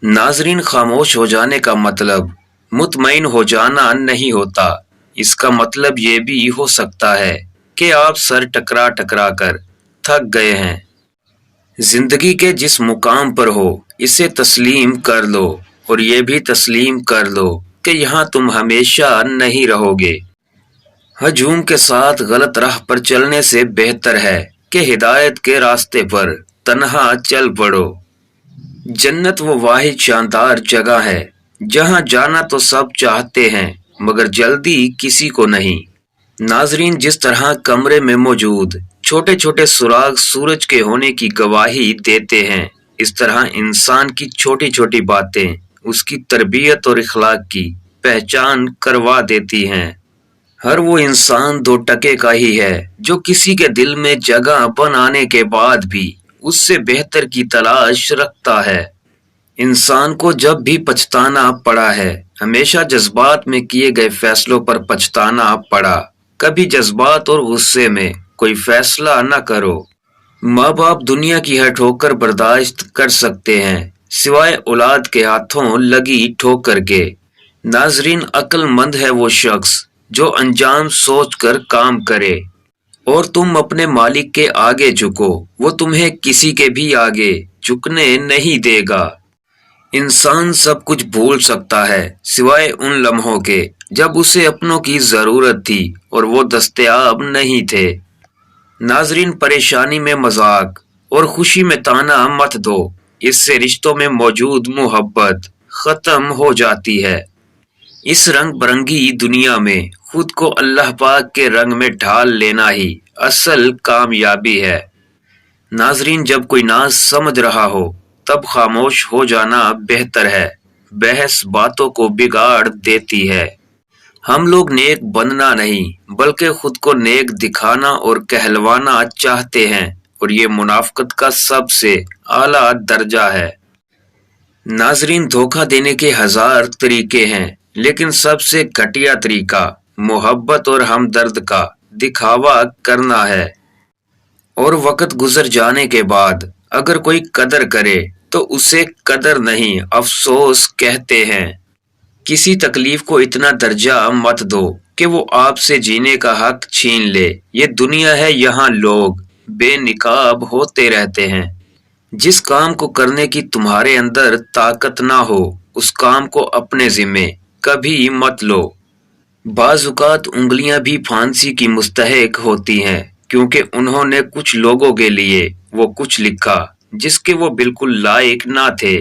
नाजरीन, खामोश हो जाने का मतलब मुतमईन हो जाना नहीं होता। इसका मतलब ये भी हो सकता है कि आप सर टकरा टकरा कर थक गए हैं। जिंदगी के जिस मुकाम पर हो इसे तस्लीम कर लो, और ये भी तस्लीम कर लो कि यहाँ तुम हमेशा नहीं रहोगे। हजूम के साथ गलत राह पर चलने से बेहतर है कि हिदायत के रास्ते पर तन्हा चल पड़ो। जन्नत वो वाहिद शानदार जगह है जहां जाना तो सब चाहते हैं, मगर जल्दी किसी को नहीं। नाजरीन, जिस तरह कमरे में मौजूद छोटे छोटे सुराग सूरज के होने की गवाही देते हैं, इस तरह इंसान की छोटी छोटी बातें उसकी तरबियत और इखलाक की पहचान करवा देती हैं। हर वो इंसान दो टके का ही है जो किसी के दिल में जगह बनाने के बाद भी उससे बेहतर की तलाश रखता है। इंसान को जब भी पछताना पड़ा है, हमेशा जज्बात में किए गए फैसलों पर पछताना पड़ा। कभी जज्बात और गुस्से में कोई फैसला न करो। माँ बाप दुनिया की हर ठोकर बर्दाश्त कर सकते हैं, सिवाय औलाद के हाथों लगी ठोकर के। नाजरीन, अक्लमंद है वो शख्स जो अंजाम सोचकर काम करे, और तुम अपने मालिक के आगे झुको, वो तुम्हें किसी के भी आगे झुकने नहीं देगा। इंसान सब कुछ भूल सकता है सिवाय उन लम्हों के जब उसे अपनों की जरूरत थी और वो दस्तयाब नहीं थे। नाजरीन, परेशानी में मजाक और खुशी में ताना मत दो, इससे रिश्तों में मौजूद मोहब्बत खत्म हो जाती है। इस रंग बरंगी दुनिया में खुद को अल्लाह पाक के रंग में ढाल लेना ही असल कामयाबी है। नाजरीन, जब कोई ना समझ रहा हो तब खामोश हो जाना बेहतर है। बहस बातों को बिगाड़ देती है। हम लोग नेक बनना नहीं बल्कि खुद को नेक दिखाना और कहलवाना चाहते हैं, और ये मुनाफकत का सबसे आला दर्जा है। नाजरीन, धोखा देने के हजार तरीके हैं, लेकिन सबसे घटिया तरीका मोहब्बत और हमदर्द का दिखावा करना है। और वक्त गुजर जाने के बाद अगर कोई कदर करे तो उसे कदर नहीं अफसोस कहते हैं। किसी तकलीफ को इतना दर्जा मत दो कि वो आपसे जीने का हक छीन ले। ये दुनिया है, यहाँ लोग बेनिकाब होते रहते हैं। जिस काम को करने की तुम्हारे अंदर ताकत ना हो, उस काम को अपने जिम्मे कभी मत लो। बाजुकात उंगलियां भी फांसी की मुस्तहक होती हैं, क्योंकि उन्होंने कुछ लोगों के लिए वो कुछ लिखा जिसके वो बिल्कुल लायक ना थे।